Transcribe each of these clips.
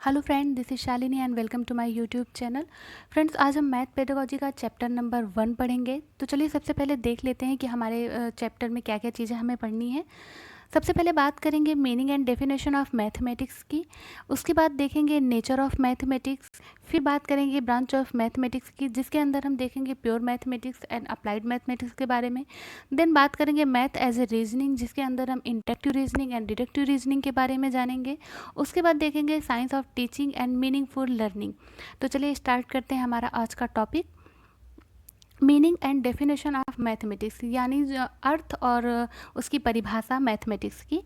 Hello friend, this is Shalini and welcome to my YouTube channel. Friends, आज हम math pedagogy का chapter number 1 पढ़ेंगे। तो चलिए सबसे पहले देख लेते हैं कि हमारे चैप्टर में क्या क्या चीज़ें हमें पढ़नी है। सबसे पहले बात करेंगे meaning and definition of mathematics की। उसके बाद देखेंगे नेचर ऑफ मैथमेटिक्स। फिर बात करेंगे ब्रांच ऑफ मैथमेटिक्स की, जिसके अंदर हम देखेंगे pure mathematics and applied mathematics के बारे में। देन बात करेंगे मैथ एज ए रीजनिंग, जिसके अंदर हम inductive reasoning and deductive reasoning के बारे में जानेंगे। उसके बाद देखेंगे science of teaching and meaningful learning. तो चलिए स्टार्ट करते हैं हमारा आज का topic, meaning and definition of mathematics, यानी जो अर्थ और उसकी परिभाषा मैथमेटिक्स की।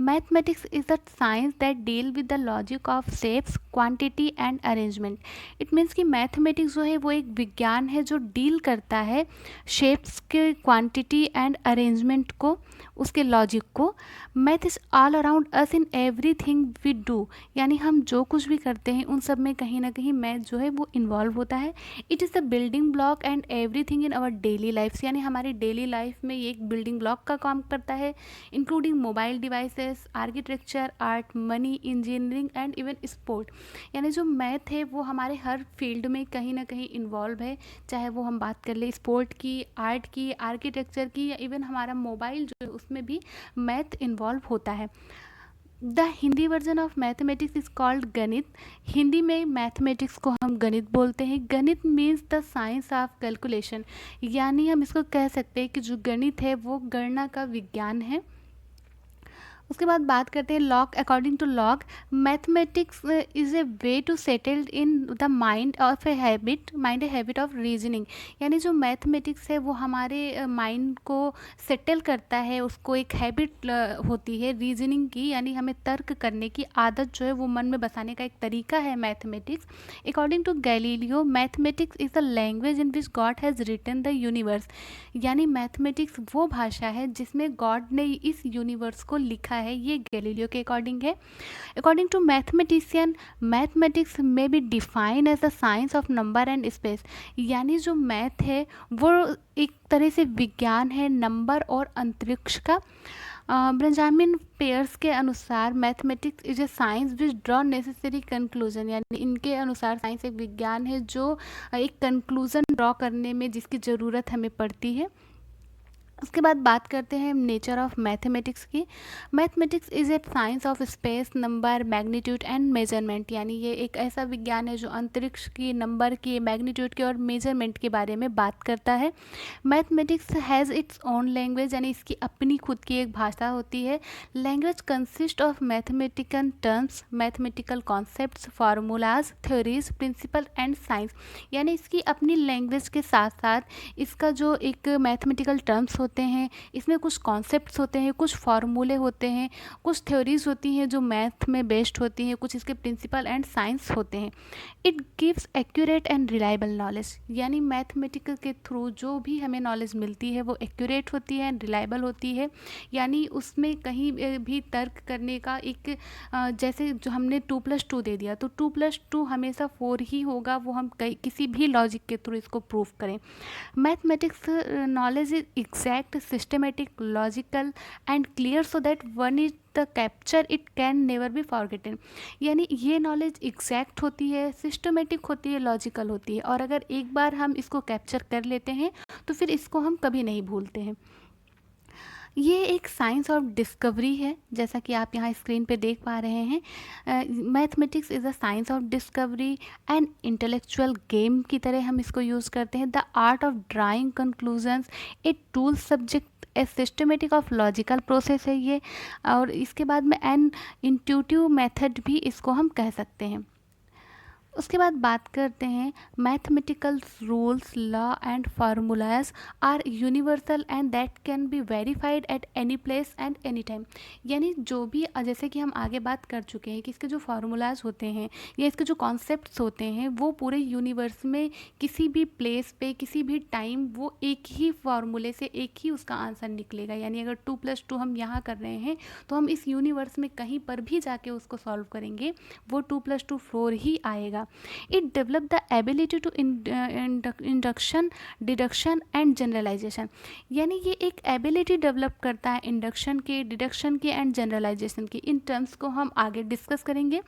Mathematics is the science that deal with the logic of shapes, quantity and arrangement. It means कि मैथमेटिक्स जो है वो एक विज्ञान है जो डील करता है शेप्स के, क्वांटिटी एंड अरेंजमेंट को, उसके लॉजिक को। Math is all around us in everything we do, यानी हम जो कुछ भी करते हैं उन सब में कहीं ना कहीं मैथ जो है वो इन्वॉल्व होता है। It is the building block and everything in our daily lifes, यानी हमारी डेली लाइफ में ये एक बिल्डिंग ब्लॉक का काम करता है, including mobile devices, architecture, art, money, engineering and even sport. यानी जो मैथ है वो हमारे हर फील्ड में कहीं ना कहीं इन्वॉल्व है, चाहे वो हम बात कर ले स्पोर्ट की, आर्ट की, आर्किटेक्चर की, या इवन हमारा मोबाइल जो है उसमें भी मैथ इन्वॉल्व होता है। The Hindi version of mathematics is called गणित। हिंदी में मैथमेटिक्स को हम गणित बोलते हैं। गणित means the science of calculation, यानी हम इसको कह सकते हैं कि जो गणित है वो गणना का विज्ञान है। उसके बाद बात करते हैं Locke. According to Locke, mathematics is a way to settled in the mind of a habit of reasoning, यानी जो मैथमेटिक्स है वो हमारे माइंड को सेटल करता है, उसको एक हैबिट होती है रीजनिंग की, यानी हमें तर्क करने की आदत जो है वो मन में बसाने का एक तरीका है mathematics. According to Galileo, mathematics is the language in which God has written the universe, यानी मैथमेटिक्स वो भाषा है जिसमें गॉड ने इस यूनिवर्स को लिखा है। ये गैलीलियो के अकॉर्डिंग है। According to mathematician, mathematics may be define as the science of number and space, यानी जो मैथ है वो एक तरह से विज्ञान है नंबर और अंतरिक्ष का। बेंजामिन पेयर्स के अनुसार mathematics is a science which draw necessary conclusion, यानी इनके अनुसार साइंस एक विज्ञान है जो एक कंक्लूजन ड्रॉ करने में जिसकी ज़रूरत हमें पड़ती है। उसके बाद बात करते हैं नेचर ऑफ मैथमेटिक्स की। Mathematics is A science of space, number, magnitude and measurement, यानी ये एक ऐसा विज्ञान है जो अंतरिक्ष की, नंबर की, मैग्नीट्यूड के और मेजरमेंट के बारे में बात करता है। Mathematics has its own language, यानी इसकी अपनी खुद की एक भाषा होती है। Language consist of mathematical terms, mathematical concepts, formulas, theories, principle and science, यानी इसकी अपनी लैंग्वेज के साथ साथ इसका जो एक मैथमेटिकल टर्म्स होते हैं, इसमें कुछ कॉन्सेप्ट्स होते हैं, कुछ फार्मूले होते हैं, कुछ थ्योरीज होती हैं जो मैथ में बेस्ड होती हैं, कुछ इसके प्रिंसिपल एंड साइंस होते हैं। It gives accurate and reliable knowledge, यानी मैथमेटिकल के थ्रू जो भी हमें नॉलेज मिलती है वो एक्यूरेट होती है एंड रिलायबल होती है, यानी उसमें कहीं भी तर्क करने का एक जैसे जो हमने 2+2 दे दिया तो 2+2 हमेशा 4 ही होगा, वो हम किसी भी लॉजिक के थ्रू इसको प्रूव करें। Mathematics knowledge is exact, systematic, logical and clear so that one is the capture it can never be forgotten, यानी ये नॉलेज एग्जैक्ट होती है, सिस्टमेटिक होती है, लॉजिकल होती है, और अगर एक बार हम इसको कैप्चर कर लेते हैं तो फिर इसको हम कभी नहीं भूलते हैं। ये एक साइंस ऑफ डिस्कवरी है, जैसा कि आप यहाँ स्क्रीन पे देख पा रहे हैं। Mathematics is a science of discovery and intellectual game की तरह हम इसको यूज़ करते हैं। The art of drawing conclusions, a tool subject, a systematic of logical process है ये, और इसके बाद में एन इंट्यूटिव मेथड भी इसको हम कह सकते हैं। उसके बाद बात करते हैं mathematical rules, law and formulas are universal and that can be verified at any place and any time, यानी जो भी जैसे कि हम आगे बात कर चुके हैं कि इसके जो फार्मूलाज होते हैं या इसके जो कॉन्सेप्ट्स होते हैं वो पूरे यूनिवर्स में किसी भी प्लेस पे किसी भी टाइम वो एक ही फार्मूले से एक ही उसका आंसर निकलेगा, यानी अगर 2+2 हम यहाँ कर रहे हैं तो हम इस यूनिवर्स में कहीं पर भी जाके उसको सॉल्व करेंगे वो 2+2 4 ही आएगा। करेगा। It develop the ability to induction, deduction and generalization, यानी ये एक एबिलिटी डेवलप करता है इंडक्शन की, डिडक्शन की एंड जनरलाइजेशन की। इन टर्म्स को हम आगे डिस्कस करेंगे।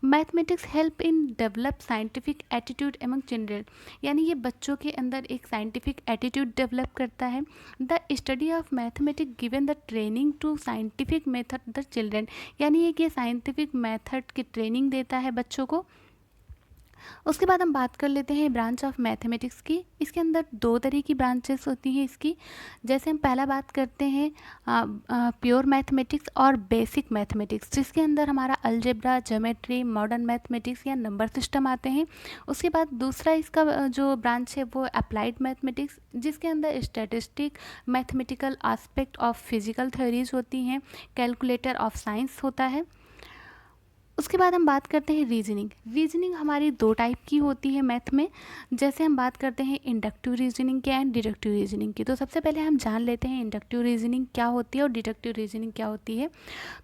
Mathematics help in develop scientific attitude among children, यानी ये बच्चों के अंदर एक साइंटिफिक एटीट्यूड डेवलप करता है। The study of mathematics given the training to scientific method the children, यानी ये साइंटिफिक मेथड की ट्रेनिंग देता है बच्चों को। उसके बाद हम बात कर लेते हैं ब्रांच ऑफ मैथमेटिक्स की। इसके अंदर दो तरह की ब्रांचेस होती हैं इसकी। जैसे हम पहला बात करते हैं प्योर मैथमेटिक्स और बेसिक मैथमेटिक्स, जिसके अंदर हमारा अलजेब्रा, ज्योमेट्री, मॉडर्न मैथमेटिक्स या नंबर सिस्टम आते हैं। उसके बाद दूसरा इसका जो ब्रांच है वो अप्लाइड मैथमेटिक्स, जिसके अंदर statistic, mathematical aspect of physical theories होती हैं, कैलकुलेटर ऑफ साइंस होता है। उसके बाद हम बात करते हैं रीजनिंग। रीजनिंग हमारी दो टाइप की होती है मैथ में। जैसे हम बात करते हैं इंडक्टिव रीजनिंग की एंड डिडक्टिव रीजनिंग की। तो सबसे पहले हम जान लेते हैं इंडक्टिव रीजनिंग क्या होती है और डिडक्टिव रीजनिंग क्या होती है।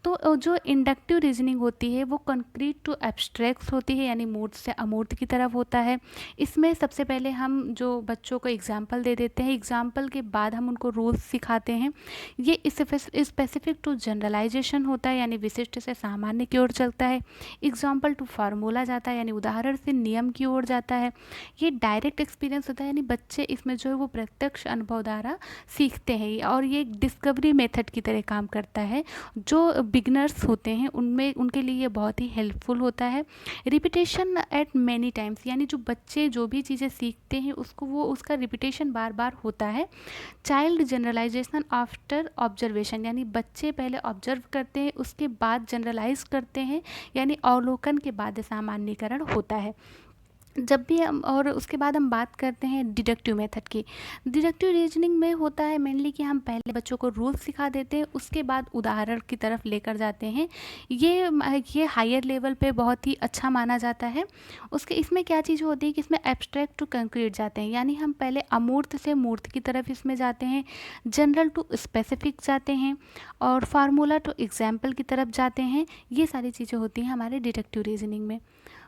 तो जो इंडक्टिव रीजनिंग होती है वो कंक्रीट टू एब्स्ट्रैक्ट होती है, यानी मूर्त से अमूर्त की तरफ होता है। इसमें सबसे पहले हम जो बच्चों को एग्जाम्पल दे देते हैं, एग्जाम्पल के बाद हम उनको रूल्स सिखाते हैं। ये स्पेसिफिक टू जनरलाइजेशन होता है, यानी विशिष्ट से सामान्य की ओर चलता है। एग्जाम्पल टू फार्मूला जाता है, यानी उदाहरण से नियम की ओर जाता है। ये डायरेक्ट एक्सपीरियंस होता है, यानी बच्चे इसमें जो है वो प्रत्यक्ष अनुभव द्वारा सीखते हैं, और ये एक डिस्कवरी मेथड की तरह काम करता है। जो बिगनर्स होते हैं उनमें, उनके लिए ये बहुत ही हेल्पफुल होता है। रिपीटेशन एट मैनी टाइम्स, यानी जो बच्चे जो भी चीज़ें सीखते हैं उसको वो उसका रिपीटेशन बार बार होता है। चाइल्ड जनरलाइजेशन आफ्टर ऑब्जर्वेशन, यानी बच्चे पहले ऑब्जर्व करते हैं उसके बाद जनरलाइज करते हैं, यानी अवलोकन के बाद सामान्यीकरण होता है। जब भी हम, और उसके बाद हम बात करते हैं डिडक्टिव मेथड की। डिडक्टिव रीजनिंग में होता है मेनली कि हम पहले बच्चों को रूल सिखा देते हैं, उसके बाद उदाहरण की तरफ लेकर जाते हैं। ये हायर लेवल पे बहुत ही अच्छा माना जाता है। उसके इसमें क्या चीज़ होती है कि इसमें एब्स्ट्रैक्ट टू कंक्रीट जाते हैं, यानी हम पहले अमूर्त से मूर्त की तरफ इसमें जाते हैं, जनरल टू स्पेसिफिक जाते हैं, और फार्मूला टू एग्जाम्पल की तरफ जाते हैं। ये सारी चीज़ें होती हैं हमारे डिडक्टिव रीजनिंग में।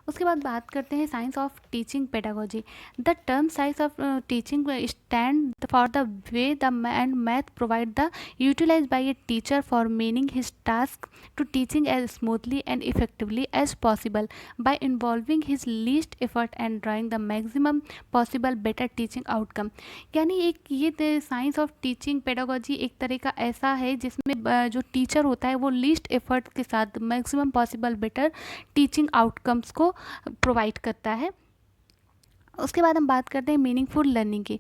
उसके बाद बात करते हैं science of teaching pedagogy. The term science of teaching stand for the way the and math provide the utilize by a teacher for meaning his task to teaching as smoothly and effectively as possible by involving his least effort and drawing the maximum possible better teaching outcome, यानी एक ये science of teaching pedagogy एक तरह का ऐसा है जिसमें जो टीचर होता है वो लीस्ट एफर्ट के साथ maximum possible better teaching outcomes को प्रोवाइड करता है। उसके बाद हम बात करते हैं मीनिंगफुल लर्निंग की।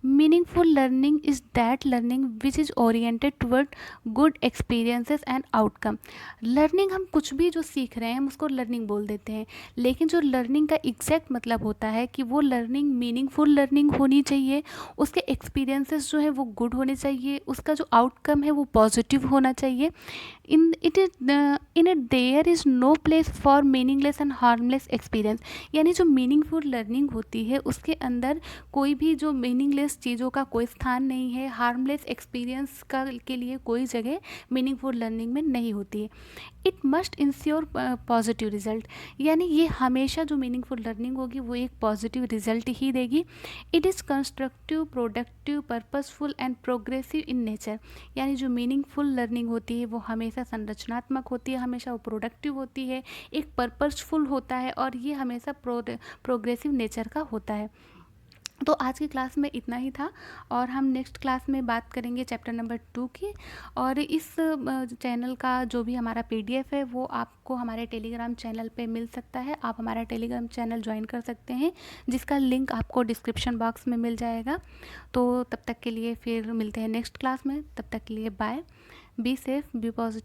Meaningful learning is that learning which is oriented toward good experiences and outcome. Learning, हम कुछ भी जो सीख रहे हैं हम उसको लर्निंग बोल देते हैं, लेकिन जो लर्निंग का एग्जैक्ट मतलब होता है कि वो लर्निंग मीनिंगफुल लर्निंग होनी चाहिए, उसके एक्सपीरियंसेस जो है वो गुड होने चाहिए, उसका जो आउटकम है वो पॉजिटिव होना चाहिए। In it there is no place for meaningless and harmless experience, यानी जो मीनिंगफुल लर्निंग होती है उसके अंदर कोई भी जो मीनिंगलेस चीज़ों का कोई स्थान नहीं है, हार्मलेस एक्सपीरियंस का के लिए कोई जगह मीनिंगफुल लर्निंग में नहीं होती है। It must ensure positive result, यानी ये हमेशा जो मीनिंगफुल लर्निंग होगी वो एक पॉजिटिव रिजल्ट ही देगी। It is constructive, productive, purposeful and progressive in nature, यानी जो मीनिंगफुल लर्निंग होती है वो हमेशा संरचनात्मक होती है, हमेशा वो प्रोडक्टिव होती है, एक पर्पसफुल होता है, और ये हमेशा प्रोग्रेसिव नेचर का होता है। तो आज की क्लास में इतना ही था, और हम नेक्स्ट क्लास में बात करेंगे चैप्टर नंबर 2 की। और इस चैनल का जो भी हमारा PDF है वो आपको हमारे टेलीग्राम चैनल पे मिल सकता है। आप हमारा टेलीग्राम चैनल ज्वाइन कर सकते हैं, जिसका लिंक आपको डिस्क्रिप्शन बॉक्स में मिल जाएगा। तो तब तक के लिए फिर मिलते हैं नेक्स्ट क्लास में। तब तक के लिए bye, be safe, be positive.